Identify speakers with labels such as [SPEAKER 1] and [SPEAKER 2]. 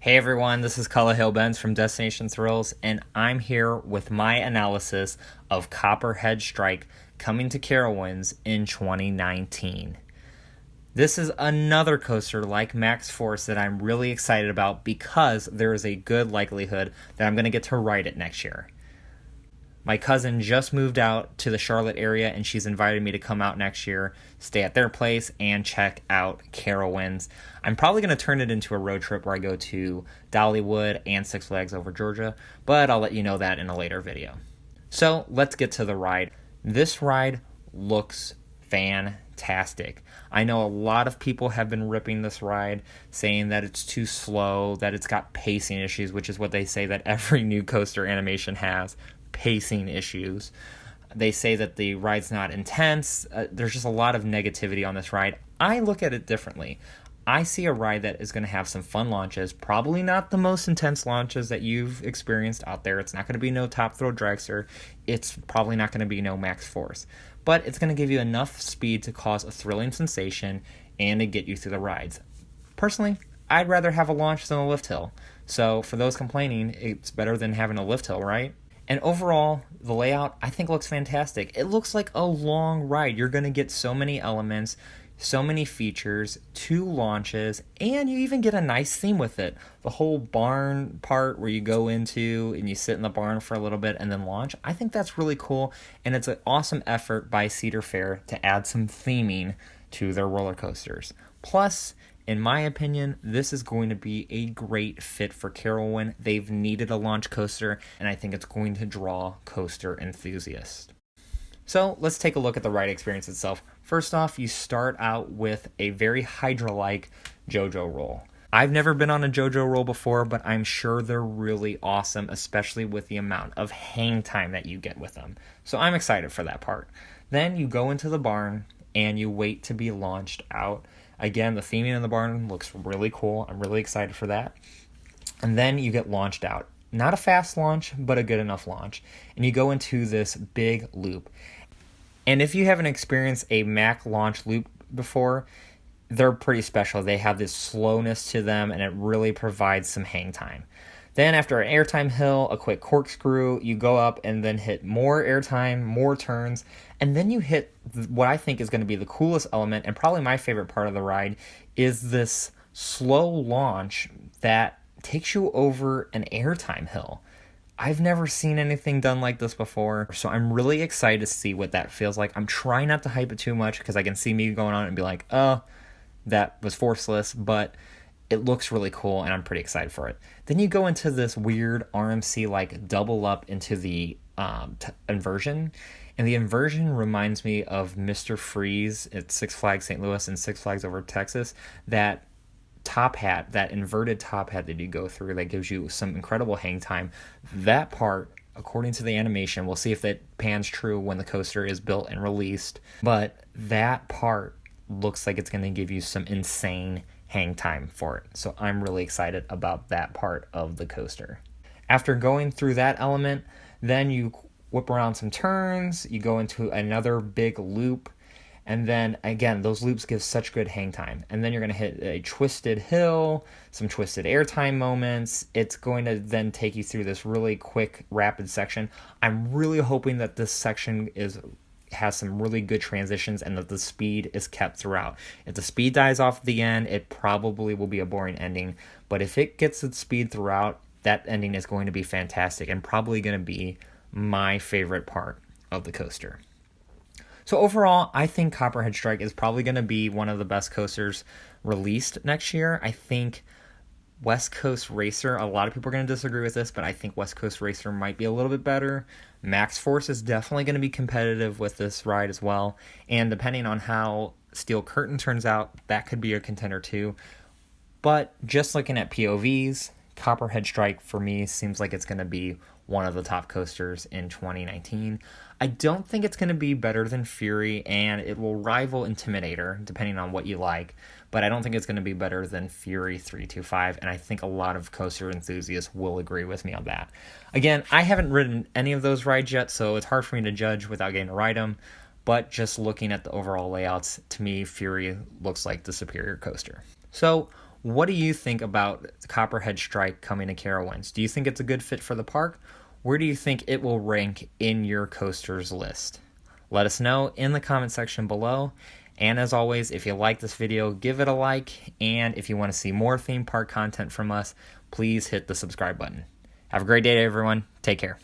[SPEAKER 1] Hey everyone, this is Copperhead Benz from Destination Thrills, and I'm here with my analysis of Copperhead Strike coming to Carowinds in 2019. This is another coaster like Max Force that I'm really excited about because there is a good likelihood that I'm going to get to ride it next year. My cousin just moved out to the Charlotte area and she's invited me to come out next year, stay at their place, and check out Carowinds. I'm probably going to turn it into a road trip where I go to Dollywood and Six Flags Over Georgia, but I'll let you know that in a later video. So let's get to the ride. This ride looks fantastic. I know a lot of people have been ripping this ride, saying that it's too slow, that it's got pacing issues, which is what they say that every new coaster animation has. Pacing issues. They say that the ride's not intense. There's just a lot of negativity on this ride. I look at it differently. I see a ride that is going to have some fun launches, probably not the most intense launches that you've experienced out there. It's not going to be no Top Thrill Dragster. It's probably not going to be no Max Force. But it's going to give you enough speed to cause a thrilling sensation and to get you through the rides. Personally, I'd rather have a launch than a lift hill. So for those complaining, it's better than having a lift hill, right? And overall, the layout, I think, looks fantastic. It looks like a long ride. You're going to get so many elements, so many features, 2 launches, and you even get a nice theme with it. The whole barn part where you go into and you sit in the barn for a little bit and then launch, I think that's really cool, and it's an awesome effort by Cedar Fair to add some theming to their roller coasters. Plus, in my opinion, this is going to be a great fit for Carowinds. They've needed a launch coaster, and I think it's going to draw coaster enthusiasts. So let's take a look at the ride experience itself. First off, you start out with a very Hydra-like JoJo roll. I've never been on a JoJo roll before, but I'm sure they're really awesome, especially with the amount of hang time that you get with them. So I'm excited for that part. Then you go into the barn, and you wait to be launched out. Again, the theming in the barn looks really cool. I'm really excited for that. And then you get launched out. Not a fast launch, but a good enough launch. And you go into this big loop. And if you haven't experienced a Mack launch loop before, they're pretty special. They have this slowness to them, and it really provides some hang time. Then after an airtime hill, a quick corkscrew, you go up and then hit more airtime, more turns, and then you hit what I think is going to be the coolest element, and probably my favorite part of the ride, is this slow launch that takes you over an airtime hill. I've never seen anything done like this before, so I'm really excited to see what that feels like. I'm trying not to hype it too much because I can see me going on and be like, oh, that was forceless, but it looks really cool, and I'm pretty excited for it. Then you go into this weird RMC-like double up into the inversion, and the inversion reminds me of Mr. Freeze at Six Flags St. Louis and Six Flags Over Texas. That top hat, that inverted top hat that you go through that gives you some incredible hang time. That part, according to the animation, we'll see if that pans true when the coaster is built and released, but that part looks like it's going to give you some insane hang time for it. So I'm really excited about that part of the coaster. After going through that element, then you whip around some turns, you go into another big loop, and then again, those loops give such good hang time. And then you're going to hit a twisted hill, some twisted airtime moments. It's going to then take you through this really quick, rapid section. I'm really hoping that this section has some really good transitions and that the speed is kept throughout. If the speed dies off at the end, it probably will be a boring ending. But if it gets its speed throughout, that ending is going to be fantastic and probably going to be my favorite part of the coaster. So overall, I think Copperhead Strike is probably going to be one of the best coasters released next year. I think West Coast Racer, a lot of people are going to disagree with this, but I think West Coast Racer might be a little bit better. Max Force is definitely going to be competitive with this ride as well, and depending on how Steel Curtain turns out, that could be a contender too. But just looking at POVs, Copperhead Strike for me seems like it's going to be one of the top coasters in 2019. I don't think it's going to be better than Fury, and it will rival Intimidator, depending on what you like, but I don't think it's going to be better than Fury 325, and I think a lot of coaster enthusiasts will agree with me on that. Again, I haven't ridden any of those rides yet, so it's hard for me to judge without getting to ride them, but just looking at the overall layouts, to me, Fury looks like the superior coaster. So What do you think about Copperhead Strike coming to Carowinds? Do you think it's a good fit for the park? Where do you think it will rank in your coasters list? Let us know in the comment section below. And as always, if you like this video, give it a like. And if you want to see more theme park content from us, please hit the subscribe button. Have a great day, everyone. Take care.